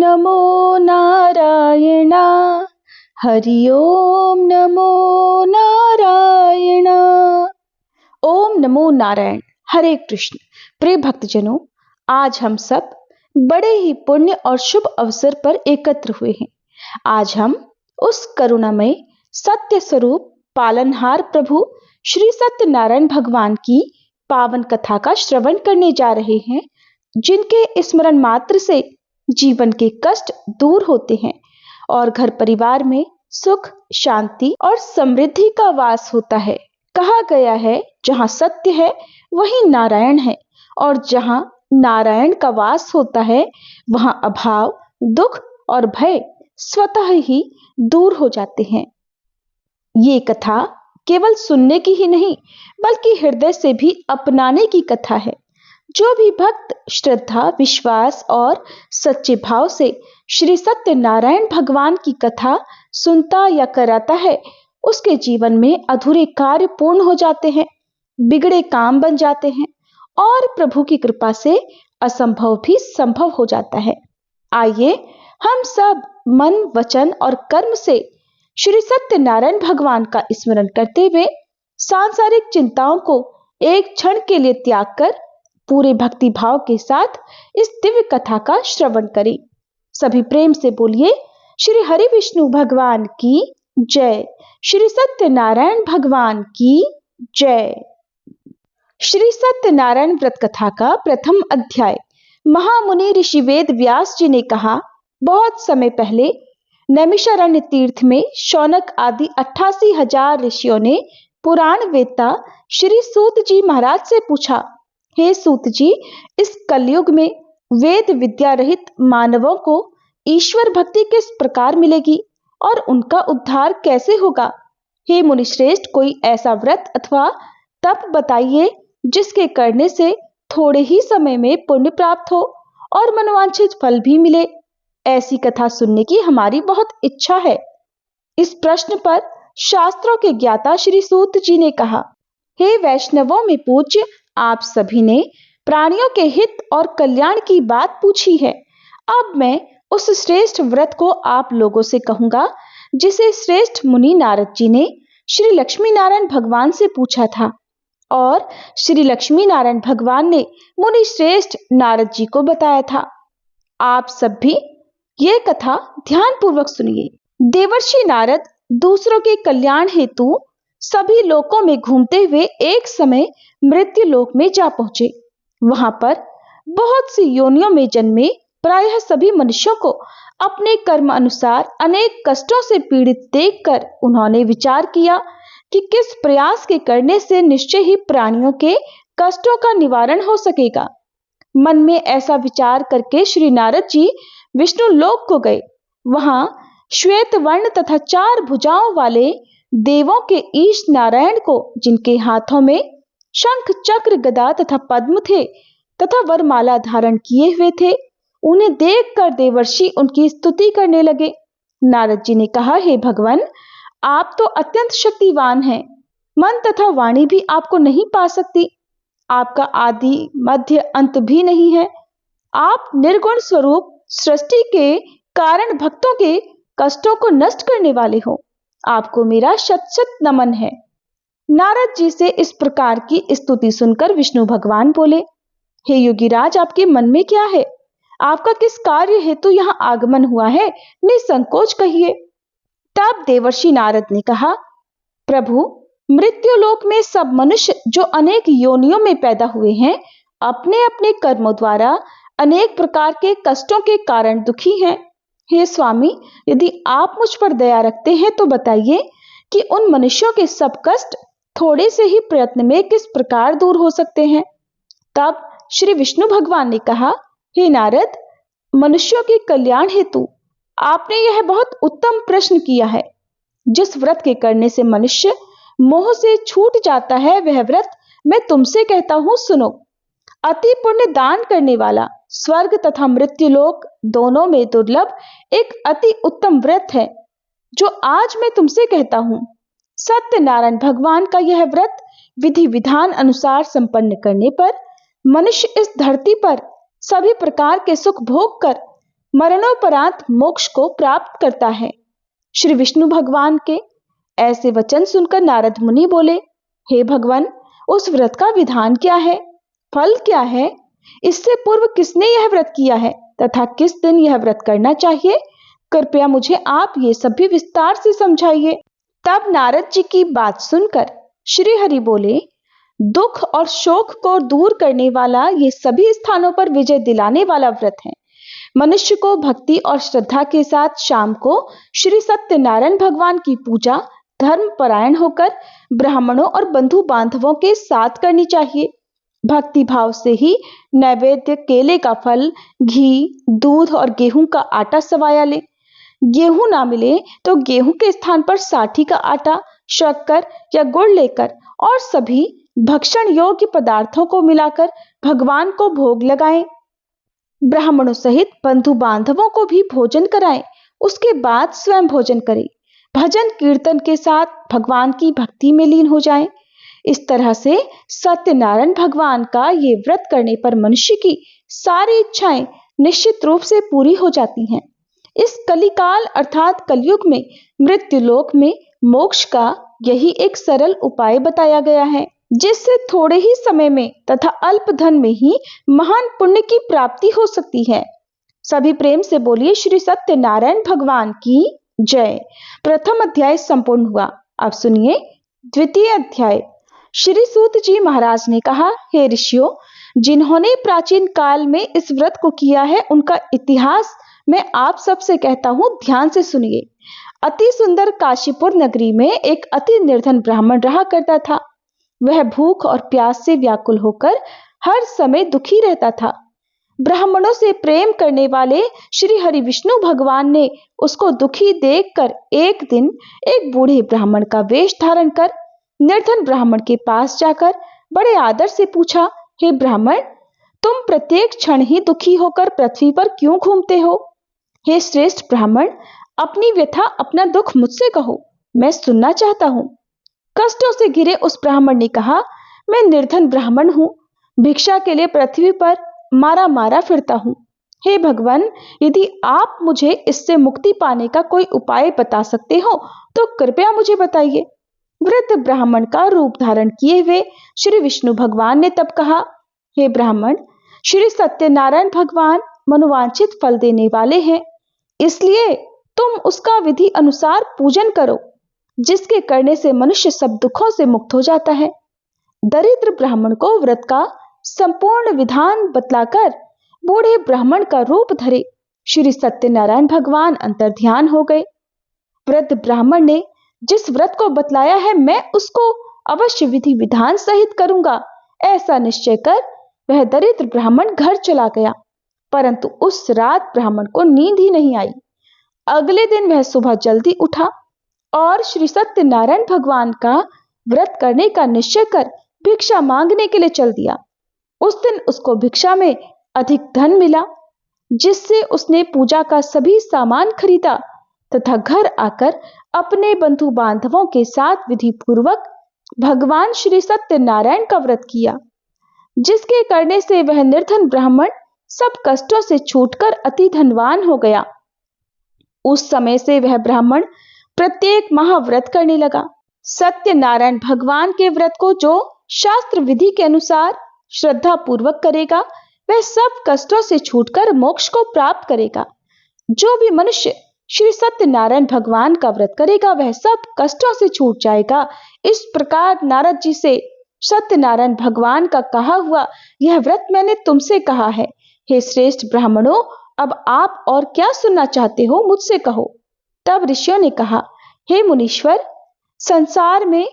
नमो नारायण। हरि ओम नमो नारायण। ओम नमो नारायण। हरे कृष्ण। प्रिय भक्तजनों, आज हम सब बड़े ही पुण्य और शुभ अवसर पर एकत्र हुए हैं। आज हम उस करुणामय सत्य स्वरूप पालनहार प्रभु श्री सत्यनारायण भगवान की पावन कथा का श्रवण करने जा रहे हैं, जिनके स्मरण मात्र से जीवन के कष्ट दूर होते हैं और घर परिवार में सुख, शांति और समृद्धि का वास होता है। कहा गया है, जहाँ सत्य है वहीं नारायण है, और जहाँ नारायण का वास होता है वहाँ अभाव, दुख और भय स्वतः ही दूर हो जाते हैं। ये कथा केवल सुनने की ही नहीं, बल्कि हृदय से भी अपनाने की कथा है। जो भी भक्त श्रद्धा, विश्वास और सच्चे भाव से श्री सत्यनारायण भगवान की कथा सुनता या कराता है, उसके जीवन में अधूरे कार्य पूर्ण हो जाते हैं, बिगड़े काम बन जाते हैं और प्रभु की कृपा से असंभव भी संभव हो जाता है। आइए हम सब मन, वचन और कर्म से श्री सत्यनारायण भगवान का स्मरण करते हुए सांसारिक चिंताओं को एक क्षण के लिए त्याग कर पूरे भक्ति भाव के साथ इस दिव्य कथा का श्रवण करें। सभी प्रेम से बोलिए, श्री हरि विष्णु भगवान की जय। श्री सत्यनारायण भगवान की जय। श्री सत्यनारायण व्रत कथा का प्रथम अध्याय। महामुनि ऋषि वेद व्यास जी ने कहा, बहुत समय पहले नैमिषारण्य तीर्थ में शौनक आदि 88,000 ऋषियों ने पुराण वेत्ता श्री सूत जी महाराज से पूछा, हे सूत जी, इस कलयुग में वेद विद्या रहित मानवों को ईश्वर भक्ति किस प्रकार मिलेगी और उनका उद्धार कैसे होगा? हे मुनिश्रेष्ठ, कोई ऐसा व्रत अथवा तप बताइए जिसके करने से थोड़े ही समय में पुण्य प्राप्त हो और मनोवांछित फल भी मिले। ऐसी कथा सुनने की हमारी बहुत इच्छा है। इस प्रश्न पर शास्त्रों के ज्ञाता श्री सूत जी ने कहा, हे वैष्णवों में पूज्य, आप सभी ने प्राणियों के हित और कल्याण की बात पूछी है। अब मैं उस श्रेष्ठ व्रत को आप लोगों से कहूंगा जिसे श्रेष्ठ मुनि नारद जी ने श्री लक्ष्मी नारायण भगवान से पूछा था, और श्री लक्ष्मी नारायण भगवान ने मुनि श्रेष्ठ नारद जी को बताया था। आप सब भी ये कथा ध्यान पूर्वक सुनिए। देवर्षि नारद दूसरों के कल्याण हेतु सभी लोकों में घूमते हुए एक समय मृत्यु लोक में जा पहुंचे। वहां पर बहुत सी योनियों में जन्मे प्रायः सभी मनुष्यों को अपने कर्म अनुसार अनेक कष्टों से पीड़ित देखकर उन्होंने विचार किया कि किस प्रयास के करने से निश्चय ही प्राणियों के कष्टों का निवारण हो सकेगा। मन में ऐसा विचार करके श्री नारद जी विष्णु लोक को गए। वहां श्वेत वर्ण तथा 4 भुजाओं वाले देवों के ईश नारायण को, जिनके हाथों में शंख, चक्र, गदा तथा पद्म थे तथा वरमाला धारण किए हुए थे, उन्हें देखकर देवर्षि उनकी स्तुति करने लगे। नारद जी ने कहा, हे भगवान, आप तो अत्यंत शक्तिवान हैं। मन तथा वाणी भी आपको नहीं पा सकती। आपका आदि, मध्य, अंत भी नहीं है। आप निर्गुण स्वरूप सृष्टि के कारण भक्तों के कष्टों को नष्ट करने वाले हो। आपको मेरा शत शत नमन है। नारद जी से इस प्रकार की स्तुति सुनकर विष्णु भगवान बोले, हे योगीराज, आपके मन में क्या है? आपका किस कार्य हेतु यहाँ आगमन हुआ है? निसंकोच कहिए। तब देवर्षि नारद ने कहा, प्रभु, मृत्यु लोक में सब मनुष्य जो अनेक योनियों में पैदा हुए हैं, अपने अपने कर्मों द्वारा अनेक प्रकार के कष्टों के कारण दुखी हैं। हे स्वामी, यदि आप मुझ पर दया रखते हैं तो बताइए कि उन मनुष्यों के सब कष्ट थोड़े से ही प्रयत्न में किस प्रकार दूर हो सकते हैं। तब श्री विष्णु भगवान ने कहा, हे नारद, मनुष्यों के कल्याण हेतु आपने यह बहुत उत्तम प्रश्न किया है। जिस व्रत के करने से मनुष्य मोह से छूट जाता है, वह व्रत मैं तुमसे कहता हूं, सुनो। अति पुण्य दान करने वाला स्वर्ग तथा मृत्यु लोक दोनों में दुर्लभ एक अति उत्तम व्रत है, जो आज मैं तुमसे कहता हूं। सत्यनारायण भगवान का यह व्रत विधि विधान अनुसार संपन्न करने पर मनुष्य इस धरती पर सभी प्रकार के सुख भोग कर मरणोपरांत मोक्ष को प्राप्त करता है। श्री विष्णु भगवान के ऐसे वचन सुनकर नारद मुनि बोले, हे भगवान, उस व्रत का विधान क्या है, फल क्या है, इससे पूर्व किसने यह व्रत किया है तथा किस दिन यह व्रत करना चाहिए, कृपया मुझे आप ये सब भी विस्तार से समझाइए। तब नारद जी की बात सुनकर श्री हरि बोले, दुख और शोक को दूर करने वाला, ये सभी स्थानों पर विजय दिलाने वाला व्रत है। मनुष्य को भक्ति और श्रद्धा के साथ शाम को श्री सत्यनारायण भगवान की पूजा धर्म परायण होकर ब्राह्मणों और बंधु बांधवों के साथ करनी चाहिए। भक्ति भाव से ही नैवेद्य केले का फल, घी, दूध और गेहूं का आटा सवाया ले। गेहूं ना मिले तो गेहूं के स्थान पर साठी का आटा, शक्कर या गुड़ लेकर और सभी भक्षण योग्य पदार्थों को मिलाकर भगवान को भोग लगाएं। ब्राह्मणों सहित बंधु बांधवों को भी भोजन कराएं, उसके बाद स्वयं भोजन करें। भजन कीर्तन के साथ भगवान की भक्ति में लीन हो जाएं। इस तरह से सत्यनारायण भगवान का ये व्रत करने पर मनुष्य की सारी इच्छाएं निश्चित रूप से पूरी हो जाती हैं। इस कलिकाल अर्थात कलयुग में मृत्युलोक में मोक्ष का यही एक सरल उपाय बताया गया है, जिससे थोड़े ही समय में तथा अल्प धन में ही महान पुण्य की प्राप्ति हो सकती है। सभी प्रेम से बोलिए श्री सत्यनारायण भगवान की जय। प्रथम अध्याय संपूर्ण हुआ। अब सुनिए द्वितीय अध्याय। श्री सूत जी महाराज ने कहा, हे ऋषियों, जिन्होंने प्राचीन काल में इस व्रत को किया है उनका इतिहास मैं आप सबसे कहता हूं, ध्यान से सुनिए। अति सुंदर काशीपुर नगरी में एक अति निर्धन ब्राह्मण रहा करता था। वह भूख और प्यास से व्याकुल होकर हर समय दुखी रहता था। ब्राह्मणों से प्रेम करने वाले श्री हरि विष्णु भगवान ने उसको दुखी देखकर एक दिन एक बूढ़े ब्राह्मण का वेश धारण कर निर्धन ब्राह्मण के पास जाकर बड़े आदर से पूछा, हे ब्राह्मण, तुम प्रत्येक क्षण ही दुखी होकर पृथ्वी पर क्यों घूमते हो? हे श्रेष्ठ ब्राह्मण, अपनी व्यथा, अपना दुख मुझसे कहो, मैं सुनना चाहता हूँ। कष्टों से घिरे उस ब्राह्मण ने कहा, मैं निर्धन ब्राह्मण हूँ, भिक्षा के लिए पृथ्वी पर मारा मारा फिरता हूँ। हे भगवान, यदि आप मुझे इससे मुक्ति पाने का कोई उपाय बता सकते हो तो कृपया मुझे बताइए। वृद्ध ब्राह्मण का रूप धारण किए हुए श्री विष्णु भगवान ने तब कहा, हे ब्राह्मण, श्री सत्यनारायण भगवान मनोवांछित फल देने वाले हैं, इसलिए तुम उसका विधि अनुसार पूजन करो, जिसके करने से मनुष्य सब दुखों से मुक्त हो जाता है। दरिद्र ब्राह्मण को व्रत का संपूर्ण विधान बतलाकर बूढ़े ब्राह्मण का रूप धरे श्री सत्यनारायण भगवान अंतर ध्यान हो गए। वृद्ध ब्राह्मण ने जिस व्रत को बतलाया है मैं उसको अवश्य विधि विधान सहित करूंगा, ऐसा निश्चय कर वह दरिद्र ब्राह्मण घर चला गया। परंतु उस रात ब्राह्मण को नींद ही नहीं आई। अगले दिन वह सुबह जल्दी उठा और श्री सत्यनारायण भगवान का व्रत करने का निश्चय कर भिक्षा मांगने के लिए चल दिया। उस दिन उसको भिक्षा में अधिक धन मिला, जिससे उसने पूजा का सभी सामान खरीदा तथा घर आकर अपने बंधु बांधवों के साथ विधि पूर्वक भगवान श्री सत्यनारायण का व्रत किया, जिसके करने से वह निर्धन ब्राह्मण सब कष्टों से छूटकर अति धनवान हो गया। उस समय से वह ब्राह्मण प्रत्येक महाव्रत करने लगा। सत्यनारायण भगवान के व्रत को जो शास्त्र विधि के अनुसार श्रद्धा पूर्वक करेगा वह सब कष्टों से छूटकर मोक्ष को प्राप्त करेगा। जो भी मनुष्य श्री सत्यनारायण भगवान का व्रत करेगा वह सब कष्टों से छूट जाएगा। इस प्रकार नारद जी से सत्यनारायण भगवान का कहा हुआ यह व्रत मैंने तुमसे कहा है। हे श्रेष्ठ ब्राह्मणों, अब आप और क्या सुनना चाहते हो, मुझसे कहो। तब ऋषियों ने कहा, हे मुनीश्वर, संसार में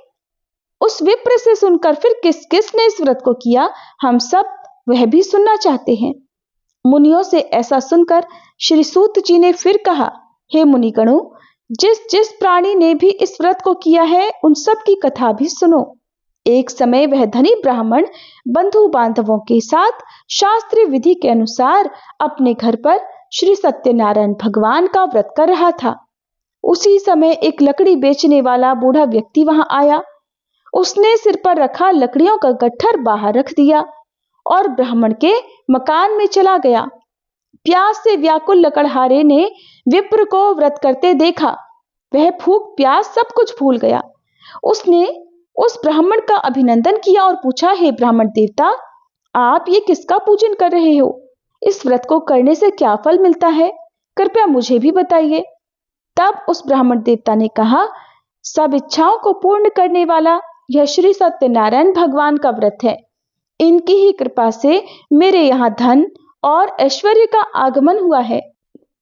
उस विप्र से सुनकर फिर किस किस ने इस व्रत को किया, हम सब वह भी सुनना चाहते हैं। मुनियों से ऐसा सुनकर श्री सूत जी ने फिर कहा, हे मुनिगणों, जिस जिस प्राणी ने भी इस व्रत को किया है उन सब की कथा भी सुनो। एक समय वह धनी ब्राह्मण बंधु बांधवों के साथ शास्त्रीय विधि के अनुसार अपने घर पर श्री सत्यनारायण भगवान का व्रत कर रहा था। उसी समय एक लकड़ी बेचने वाला बूढ़ा व्यक्ति वहां आया। उसने सिर पर रखा लकड़ियों का गट्ठर बाहर रख दिया और ब्राह्मण के मकान में चला गया। प्यास से व्याकुल लकड़हारे ने विप्र को व्रत करते देखा। वह भूख प्यास सब कुछ भूल गया। उसने उस ब्राह्मण का अभिनंदन किया और पूछा, हे ब्राह्मण देवता, आप ये किसका पूजन कर रहे हो? इस व्रत को करने से क्या फल मिलता है? कृपया मुझे भी बताइए। तब उस ब्राह्मण देवता ने कहा, सब इच्छाओं को पूर्ण करने वाला यह श्री सत्यनारायण भगवान का व्रत है। इनकी ही कृपा से मेरे यहाँ धन और ऐश्वर्य का आगमन हुआ है।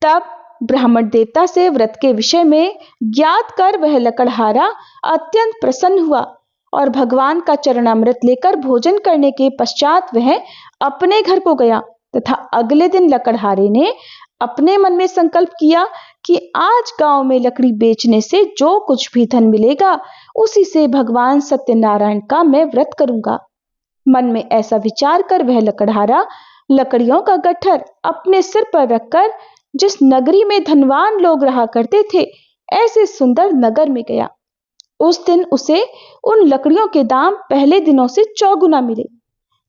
तब ब्राह्मण देवता से व्रत के विषय में ज्ञात कर वह लकड़हारा अत्यंत प्रसन्न हुआ और भगवान का चरणामृत लेकर भोजन करने के पश्चात वह अपने घर को गया तथा अगले दिन लकड़हारे ने अपने मन में संकल्प किया कि आज गांव में लकड़ी बेचने से जो कुछ भी धन मिलेगा उसी से भगवान सत्यनारायण का मैं व्रत करूंगा। मन में ऐसा विचार कर वह लकड़हारा लकड़ियों का गट्ठर अपने सिर पर रखकर जिस नगरी में धनवान लोग रहा करते थे ऐसे सुंदर नगर में गया। उस दिन उसे उन लकड़ियों के दाम पहले दिनों से 4 गुना मिले।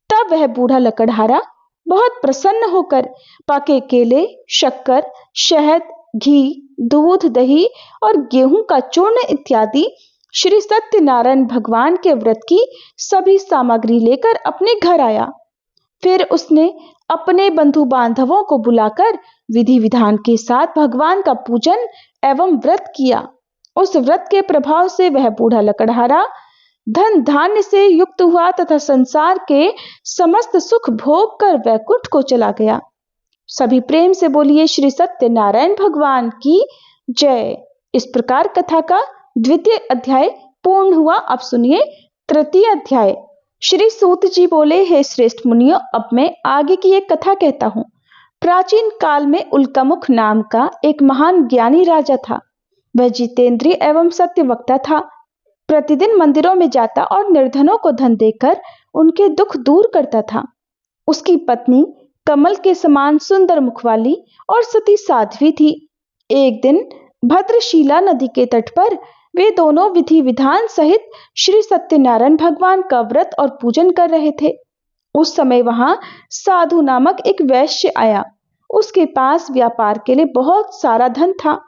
तब वह बूढ़ा लकड़हारा बहुत प्रसन्न होकर पके केले, शक्कर, शहद, घी, दूध, दही और गेहूं का चूर्ण इत्यादि श्री सत्यनारायण भगवान के व्रत की सभी सामग्री लेकर अपने घर आया। फिर उसने अपने बंधु बांधवों को बुलाकर विधि विधान के साथ भगवान का पूजन एवं व्रत किया। उस व्रत के प्रभाव से वह बूढ़ा लकड़हारा धन धान्य से युक्त हुआ तथा संसार के समस्त सुख भोग कर वैकुंठ को चला गया। सभी प्रेम से बोलिए श्री सत्यनारायण भगवान की जय। इस प्रकार कथा का द्वितीय अध्याय पूर्ण हुआ। अब सुनिए तृतीय अध्याय। श्री सूत जी बोले, हे श्रेष्ठ मुनियों, अब मैं आगे की एक कथा कहता हूँ। प्राचीन काल में उल्कामुख नाम का एक महान ज्ञानी राजा था। वह जितेंद्रिय एवं सत्यवक्ता था। प्रतिदिन मंदिरों में जाता और निर्धनों को धन देकर उनके दुख दूर करता था। उसकी पत्नी कमल के समान सुंदर मुख वाली और सती साध्वी थी। एक दिन भद्रशिला नदी के तट पर वे दोनों विधि विधान सहित श्री सत्यनारायण भगवान का व्रत और पूजन कर रहे थे। उस समय वहां साधु नामक एक वैश्य आया। उसके पास व्यापार के लिए बहुत सारा धन था।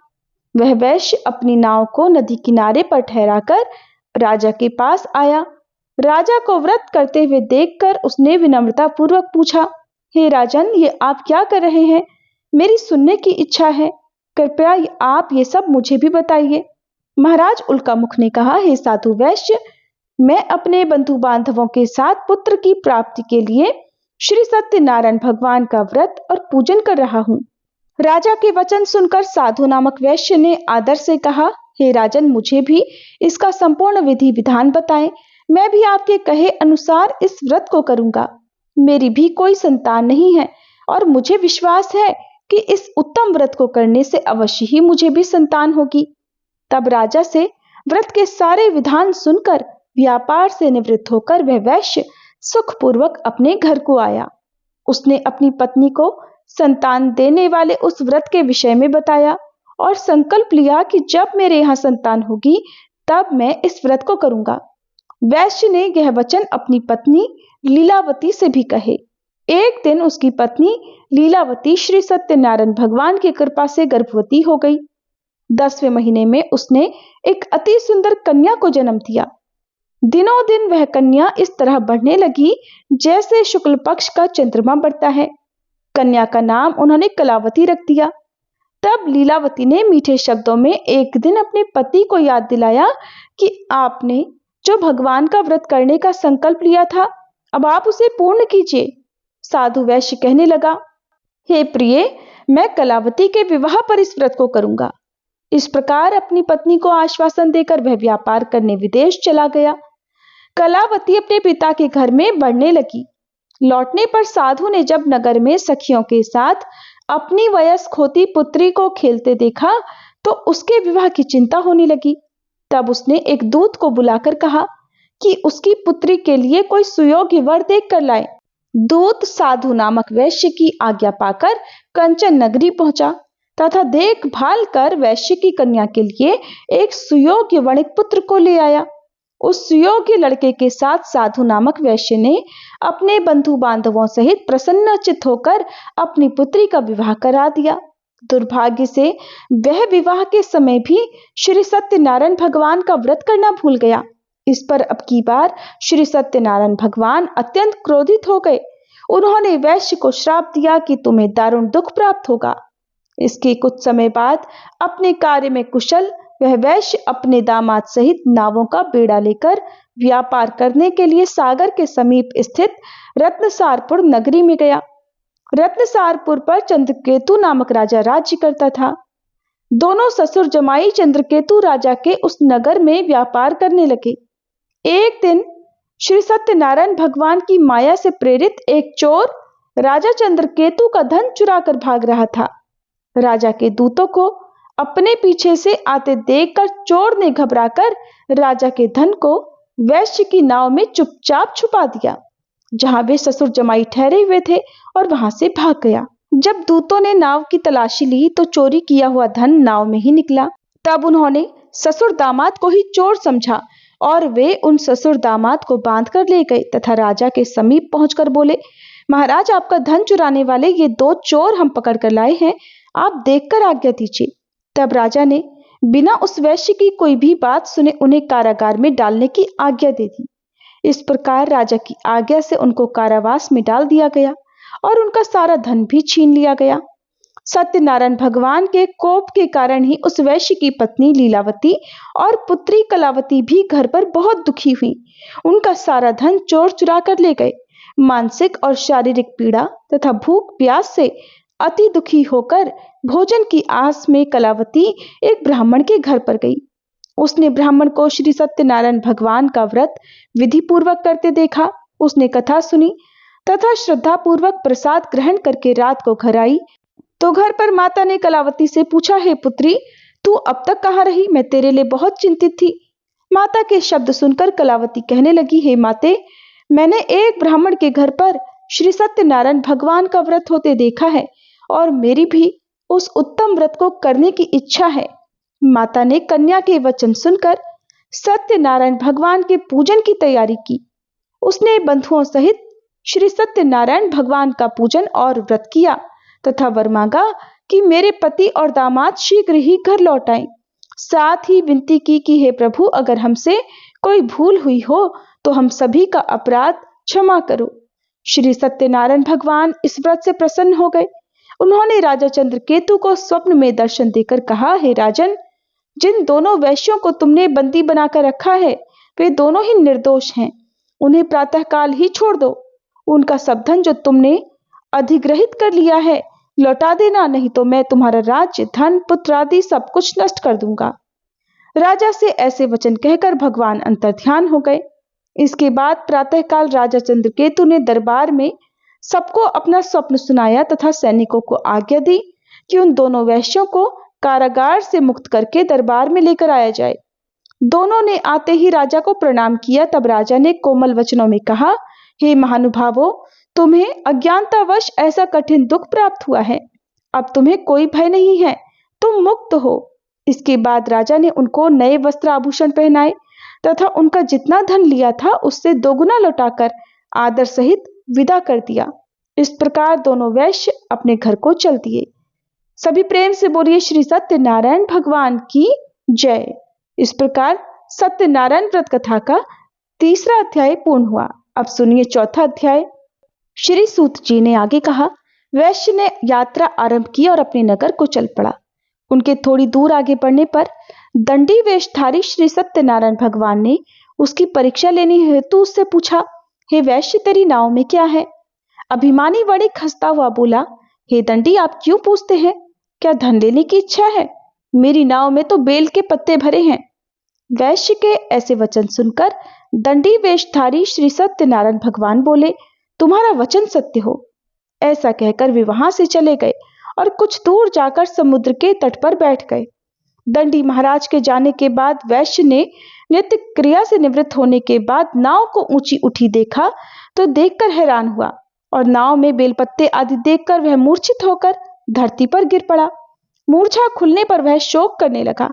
वह वैश्य अपनी नाव को नदी किनारे पर ठहराकर राजा के पास आया। राजा को व्रत करते हुए देखकर उसने विनम्रता पूर्वक पूछा, हे राजन, ये आप क्या कर रहे हैं? मेरी सुनने की इच्छा है। कृपया आप ये सब मुझे भी बताइए। महाराज उल्कामुख ने कहा, हे साधु वैश्य, मैं अपने बंधु बांधवों के साथ पुत्र की प्राप्ति के लिए श्री सत्यनारायण भगवान का व्रत और पूजन कर रहा हूँ। राजा के वचन सुनकर साधु नामक वैश्य ने आदर से कहा, हे राजन, मुझे भी इसका संपूर्ण विधि विधान बताएं। मैं भी आपके कहे अनुसार इस व्रत को करूंगा। मेरी भी कोई संतान नहीं है और मुझे विश्वास है कि इस उत्तम व्रत को करने से अवश्य ही मुझे भी संतान होगी। तब राजा से व्रत के सारे विधान सुनकर व्यापार से निवृत्त होकर वह वैश्य सुखपूर्वक अपने घर को आया। उसने अपनी पत्नी को संतान देने वाले उस व्रत के विषय में बताया और संकल्प लिया कि जब मेरे यहाँ संतान होगी तब मैं इस व्रत को करूंगा। वैश्य ने यह वचन अपनी पत्नी लीलावती से भी कहे। एक दिन उसकी पत्नी लीलावती श्री सत्यनारायण भगवान की कृपा से गर्भवती हो गई। 10वें महीने में उसने एक अति सुंदर कन्या को जन्म दिया। दिनों दिन वह कन्या इस तरह बढ़ने लगी जैसे शुक्ल पक्ष का चंद्रमा बढ़ता है। कन्या का नाम उन्होंने कलावती रख दिया। तब लीलावती ने मीठे शब्दों में एक दिन अपने पति को याद दिलाया कि आपने जो भगवान का व्रत करने का संकल्प लिया था, अब आप उसे पूर्ण कीजिए। साधु वैश्य कहने लगा, हे प्रिय, मैं कलावती के विवाह पर इस व्रत को करूंगा। इस प्रकार अपनी पत्नी को आश्वासन देकर वह व्यापार करने विदेश चला गया। कलावती अपने पिता के घर में बढ़ने लगी। लौटने पर साधु ने जब नगर में सखियों के साथ अपनी वयस्क होती पुत्री को खेलते देखा तो उसके विवाह की चिंता होने लगी। तब उसने एक दूत को बुलाकर कहा कि उसकी पुत्री के लिए कोई सुयोग्य वर देख कर लाए। दूत साधु नामक वैश्य की आज्ञा पाकर कंचन नगरी पहुंचा तथा देखभाल कर वैश्य की कन्या के लिए एक सुयोग्य वणिक पुत्र को ले आया। उस सुयोग्य लड़के के साथ साधु नामक वैश्य ने अपने बंधु बांधवों सहित प्रसन्नचित्त होकर अपनी पुत्री का विवाह करा दिया। दुर्भाग्य से वह विवाह के समय भी श्री सत्यनारायण भगवान का व्रत करना भूल गया। इस पर अब की बार श्री सत्यनारायण भगवान अत्यंत क्रोधित हो गए। उन्होंने वैश्य को श्राप दिया कि तुम्हें दारुण दुख प्राप्त होगा। इसके कुछ समय बाद अपने कार्य में कुशल वह वैश्य अपने दामाद सहित नावों का बेड़ा लेकर व्यापार करने के लिए सागर के समीप स्थित रत्नसारपुर नगरी में गया। रत्नसारपुर पर चंद्रकेतु नामक राजा राज्य करता था। दोनों ससुर जमाई चंद्रकेतु राजा के उस नगर में व्यापार करने लगे। एक दिन श्री सत्यनारायण भगवान की माया से प्रेरित एक चोर राजा चंद्रकेतु का धन चुराकर भाग रहा था। राजा के दूतों को अपने पीछे से आते देखकर चोर ने घबराकर राजा के धन को वैश्य की नाव में चुपचाप छुपा दिया, जहां वे ससुर जमाई ठहरे हुए थे, और वहां से भाग गया। जब दूतों ने नाव की तलाशी ली तो चोरी किया हुआ धन नाव में ही निकला। तब उन्होंने ससुर दामाद को ही चोर समझा और वे उन ससुर दामाद को बांध कर ले गए तथा राजा के समीप पहुंचकर बोले, महाराज, आपका धन चुराने वाले ये 2 चोर हम पकड़ कर लाए हैं, आप देखकर आज्ञा दीजिए। तब राजा ने बिना उस वैश्य की कोई भी बात सुने उन्हें कारागार में डालने की आज्ञा दे दी। इस प्रकार राजा की आज्ञा से उनको कारावास में डाल दिया गया और उनका सारा धन भी छीन लिया गया। सत्यनारायण भगवान के कोप के कारण ही उस वैश्य की पत्नी लीलावती और पुत्री कलावती भी घर पर बहुत दुखी हुई। उनका सारा धन चोर चुरा कर ले गए। मानसिक और शारीरिक पीड़ा तथा भूख प्यास से अति दुखी होकर भोजन की आस में कलावती एक ब्राह्मण के घर पर गई। उसने ब्राह्मण को श्री सत्यनारायण भगवान का व्रत विधि पूर्वक करते देखा। उसने कथा सुनी तथा श्रद्धा पूर्वक प्रसाद ग्रहण करके रात को घर आई तो घर पर माता ने कलावती से पूछा, हे पुत्री, तू अब तक कहाँ रही? मैं तेरे लिए बहुत चिंतित थी। माता के शब्द सुनकर कलावती कहने लगी, हे माते, मैंने एक ब्राह्मण के घर पर श्री सत्यनारायण भगवान का व्रत होते देखा है और मेरी भी उस उत्तम व्रत को करने की इच्छा है। माता ने कन्या के वचन सुनकर सत्यनारायण भगवान के पूजन की तैयारी की। उसने बंधुओं सहित श्री सत्यनारायण भगवान का पूजन और व्रत किया तथा वर मांगा कि मेरे पति और दामाद शीघ्र ही घर लौट आएं। साथ ही विनती की कि हे प्रभु, अगर हमसे कोई भूल हुई हो तो हम सभी का अपराध क्षमा करो। श्री सत्यनारायण भगवान इस व्रत से प्रसन्न हो गए। उन्होंने राजा चंद्रकेतु को स्वप्न में दर्शन देकर कहा, हे राजन, जिन दोनों वैश्यों को तुमने बंदी बनाकर रखा है वे दोनों ही निर्दोष हैं। उन्हें प्रातःकाल ही छोड़ दो। उनका सब धन जो तुमने अधिग्रहित कर लिया है लौटा देना, नहीं तो मैं तुम्हारा राज्य, धन, पुत्र आदि सब कुछ नष्ट कर दूंगा। राजा से ऐसे वचन कहकर भगवान अंतर्ध्यान हो गए। इसके बाद प्रातःकाल राजा चंद्रकेतु ने दरबार में सबको अपना स्वप्न सुनाया तथा सैनिकों को आज्ञा दी कि उन दोनों वैश्यों को कारागार से मुक्त करके दरबार में लेकर आया जाए। दोनों ने आते ही राजा को प्रणाम किया। तब राजा ने कोमल वचनों में कहा, हे महानुभावों, तुम्हें अज्ञानतावश ऐसा कठिन दुख प्राप्त हुआ है। अब तुम्हें कोई भय नहीं है, तुम मुक्त हो। इसके बाद राजा ने उनको नए वस्त्र आभूषण पहनाए तथा उनका जितना धन लिया था उससे दोगुना लौटाकर आदर सहित विदा कर दिया। इस प्रकार दोनों वैश्य अपने घर को चल दिए। सभी प्रेम से बोलिए श्री सत्यनारायण भगवान की जय। इस प्रकार सत्यनारायण व्रत कथा का 3रा अध्याय पूर्ण हुआ। अब सुनिए 4था अध्याय। श्री सूत जी ने आगे कहा, वैश्य ने यात्रा आरंभ की और अपने नगर को चल पड़ा। उनके थोड़ी दूर आगे बढ़ने पर दंडी वेशधारी श्री सत्यनारायण भगवान ने उसकी परीक्षा लेने हेतु उससे पूछा, हे वैश्य, तेरी नाव में क्या है? अभिमानी वणिक हंसता हुआ बोला, हे दंडी, आप क्यों पूछते हैं? क्या धन लेने की इच्छा है? मेरी नाव में तो बेल के पत्ते भरे हैं। वैश्य के ऐसे वचन सुनकर दंडी वेशधारी श्री सत्यनारायण भगवान बोले, तुम्हारा वचन सत्य हो। ऐसा कहकर वे वहां से चले गए और कुछ दूर जाकर समुद्र के तट पर बैठ गए। दंडी महाराज के जाने के बाद वैश्य ने नित्य क्रिया से निवृत्त होने के बाद नाव को ऊंची उठी देखा तो देखकर हैरान हुआ और नाव में बेलपत्ते आदि देखकर वह मूर्छित होकर धरती पर गिर पड़ा। मूर्छा खुलने पर वह शोक करने लगा।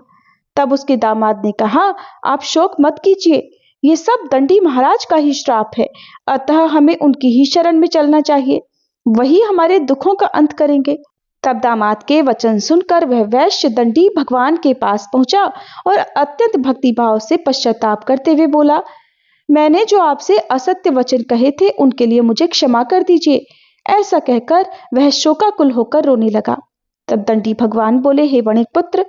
तब उसके दामाद ने कहा, आप शोक मत कीजिए, ये सब दंडी महाराज का ही श्राप है, अतः हमें उनकी ही शरण में चलना चाहिए, वही हमारे दुखों का अंत करेंगे। तब दामाद के वचन सुनकर वह वैश्य दंडी भगवान के पास पहुंचा और अत्यंत भक्तिभाव से पश्चाताप करते हुए बोला, मैंने जो आपसे असत्य वचन कहे थे उनके लिए मुझे क्षमा कर दीजिए। ऐसा कहकर वह शोकाकुल होकर रोने लगा। तब दंडी भगवान बोले, हे वणिक पुत्र,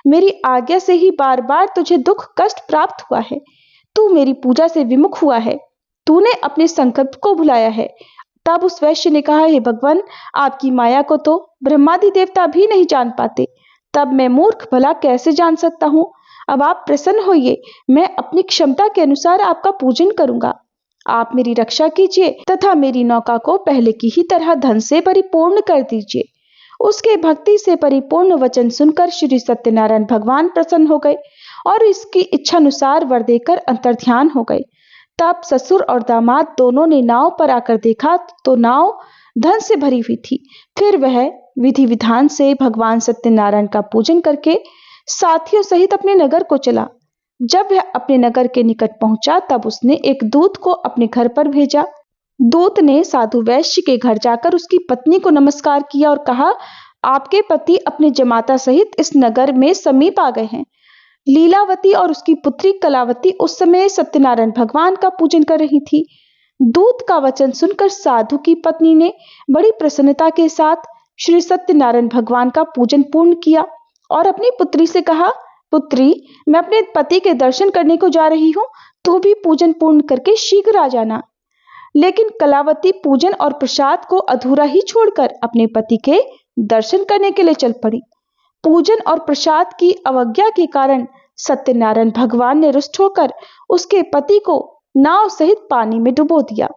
मेरी आज्ञा से ही बार बार तुझे दुख कष्ट प्राप्त हुआ है। तू मेरी पूजा से विमुख हुआ है, तूने अपने संकल्प को भुलाया है। तब उस वैश्य ने कहा, हे भगवान, आपकी माया को तो ब्रह्मादि देवता भी नहीं जान पाते, तब मैं मूर्ख भला कैसे जान सकता हूँ। अब आप प्रसन्न होइए, मैं अपनी क्षमता के अनुसार आपका पूजन करूंगा। आप मेरी रक्षा कीजिए तथा मेरी नौका को पहले की ही तरह धन से परिपूर्ण कर दीजिए। उसके भक्ति से परिपूर्ण वचन सुनकर श्री सत्यनारायण भगवान प्रसन्न हो गए और इसकी इच्छानुसार वर देकर अंतर्ध्यान हो गए। तब ससुर और दामाद दोनों ने नाव पर आकर देखा तो नाव धन से भरी हुई थी। फिर वह विधि विधान से भगवान सत्यनारायण का पूजन करके साथियों सहित अपने नगर को चला। जब वह अपने नगर के निकट पहुंचा तब उसने एक दूत को अपने घर पर भेजा। दूत ने साधु वैश्य के घर जाकर उसकी पत्नी को नमस्कार किया और कहा, आपके पति अपने जमाता सहित इस नगर में समीप आ गए हैं। लीलावती और उसकी पुत्री कलावती उस समय सत्यनारायण भगवान का पूजन कर रही थी। दूत का वचन सुनकर साधु की पत्नी ने बड़ी प्रसन्नता के साथ श्री सत्यनारायण भगवान का पूजन पूर्ण किया और अपनी पुत्री से कहा, पुत्री, मैं अपने पति के दर्शन करने को जा रही हूँ, तू भी पूजन पूर्ण करके शीघ्र आ जाना। लेकिन कलावती पूजन और प्रसाद को अधूरा ही छोड़कर अपने पति के दर्शन करने के लिए चल पड़ी। पूजन और प्रसाद की अवज्ञा के कारण सत्यनारायण भगवान ने रुष्ट होकर उसके पति को नाव सहित पानी में डुबो दिया।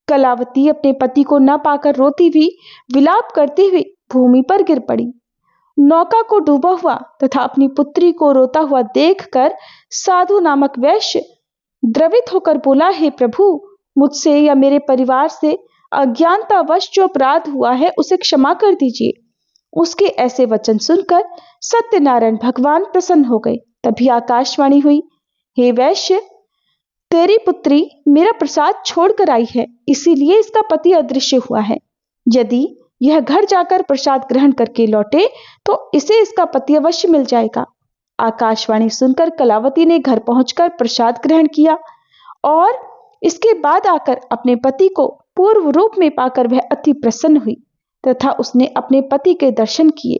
कलावती अपने पति को न पाकर रोती हुई विलाप करती हुई भूमि पर गिर पड़ी। नौका को डूबा हुआ तथा अपनी पुत्री को रोता हुआ देखकर साधु नामक वैश्य द्रवित होकर बोला, हे प्रभु, मुझसे या मेरे परिवार से अज्ञानतावश जो अपराध हुआ है उसे क्षमा कर दीजिए। उसके ऐसे वचन सुनकर सत्यनारायण भगवान प्रसन्न हो गए। तभी आकाशवाणी हुई, हे वैश्य, तेरी पुत्री मेरा प्रसाद छोड़कर आई है, इसीलिए इसका पति अदृश्य हुआ है। यदि यह घर जाकर प्रसाद ग्रहण करके लौटे तो इसे इसका पति अवश्य मिल जाएगा। आकाशवाणी सुनकर कलावती ने घर पहुंचकर प्रसाद ग्रहण किया और इसके बाद आकर अपने पति को पूर्व रूप में पाकर वह अति प्रसन्न हुई तथा उसने अपने पति के दर्शन किए।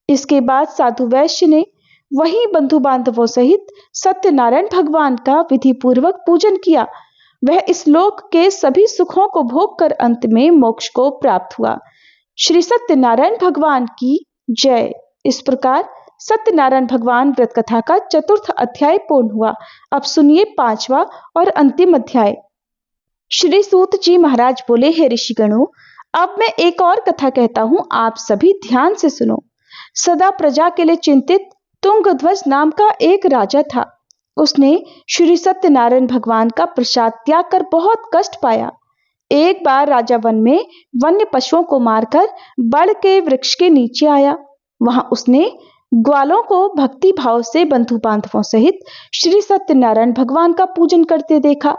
इसके बाद साधु वैश्य ने वहीं बंधु बांधवों सहित सत्यनारायण भगवान का विधि पूर्वक पूजन किया। वह इस लोक के सभी सुखों को भोग कर अंत में मोक्ष को प्राप्त हुआ। श्री सत्यनारायण भगवान की जय। इस प्रकार सत्यनारायण भगवान व्रत कथा का चतुर्थ अध्याय पूर्ण हुआ। अब सुनिए पांचवा और अंतिम अध्याय। श्री सूत जी महाराज बोले, हे ऋषिगणों, अब मैं एक और कथा कहता हूं, आप सभी ध्यान से सुनो। सदा प्रजा के लिए चिंतित तुंगध्वज नाम का एक राजा था। उसने श्री सत्यनारायण भगवान का प्रसाद त्याग कर बहुत कष्ट पाया। एक बार राजा वन में वन्य पशुओं को मारकर बड़ के वृक्ष के नीचे आया। वहां उसने ग्वालों को भक्ति भाव से बंधु बांधवों सहित श्री सत्यनारायण भगवान का पूजन करते देखा,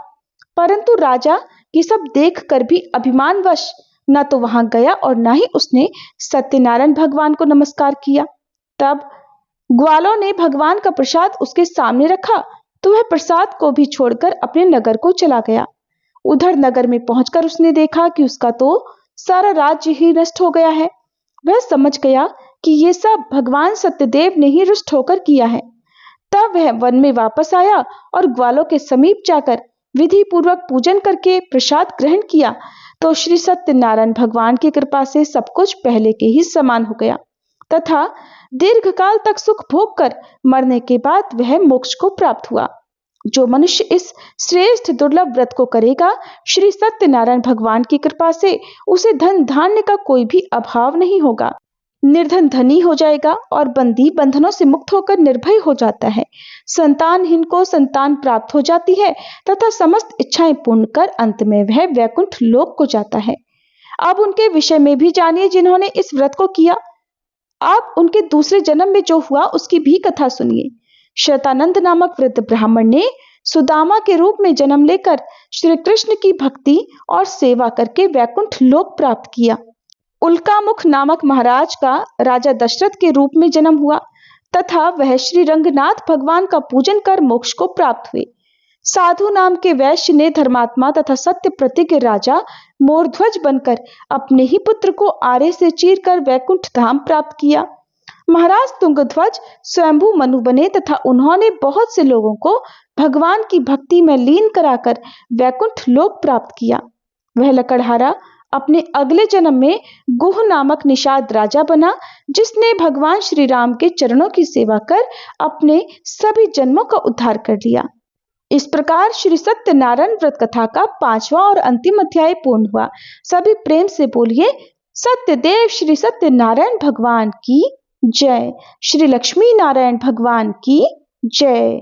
परंतु राजा ये सब देखकर भी अभिमानवश न तो वहां गया और न ही उसने सत्यनारायण भगवान को नमस्कार किया। तब ग्वालों ने भगवान का प्रसाद उसके सामने रखा तो वह प्रसाद को भी छोड़कर अपने नगर को चला गया। उधर नगर में पहुंचकर उसने देखा कि उसका तो सारा राज्य ही नष्ट हो गया है। वह समझ गया कि ये सब भगवान सत्यदेव ने ही रुष्ट होकर किया है। तब वह वन में वापस आया और ग्वालों के समीप जाकर विधि पूर्वक पूजन करके प्रसाद ग्रहण किया तो श्री सत्यनारायण भगवान की कृपा से सब कुछ पहले के ही समान हो गया तथा दीर्घकाल तक सुख भोग कर मरने के बाद वह मोक्ष को प्राप्त हुआ। जो मनुष्य इस श्रेष्ठ दुर्लभ व्रत को करेगा, श्री सत्यनारायण भगवान की कृपा से उसे धन धान्य का कोई भी अभाव नहीं होगा। निर्धन धनी हो जाएगा और बंदी बंधनों से मुक्त होकर निर्भय हो जाता है। संतानहीन को संतान प्राप्त हो जाती है तथा समस्त इच्छाएं पूर्ण कर अंत में वह वैकुंठ लोक को जाता है। अब उनके विषय में भी जानिए जिन्होंने इस व्रत को किया। आप उनके दूसरे जन्म में जो हुआ उसकी भी कथा सुनिए। शतानंद नामक वृद्ध ब्राह्मण ने सुदामा के रूप में जन्म लेकर श्री कृष्ण की भक्ति और सेवा करके वैकुंठ लोक प्राप्त किया। उल्कामुख नामक महाराज का राजा दशरथ के रूप में जन्म हुआ तथा वह श्री रंगनाथ भगवान का पूजन कर मोक्ष को प्राप्त हुए। साधु नाम के वैश्य ने धर्मात्मा तथा सत्य प्रतिज्ञ राजा मोरध्वज बनकर अपने ही पुत्र को आरे से चीरकर वैकुंठ धाम प्राप्त किया। महाराज तुंगध्वज स्वयंभू मनु बने तथा उन्होंने बहुत से लोगों को भगवान की भक्ति में लीन कराकर वैकुंठ लोक प्राप्त किया। वह लकड़हारा अपने अगले जन्म में गुह नामक निषाद राजा बना, जिसने भगवान श्री राम के चरणों की सेवा कर अपने सभी जन्मों का उद्धार कर लिया। इस प्रकार श्री सत्यनारायण व्रत कथा का 5वां और अंतिम अध्याय पूर्ण हुआ। सभी प्रेम से बोलिए सत्यदेव श्री सत्यनारायण भगवान की जय। श्री लक्ष्मी नारायण भगवान की जय।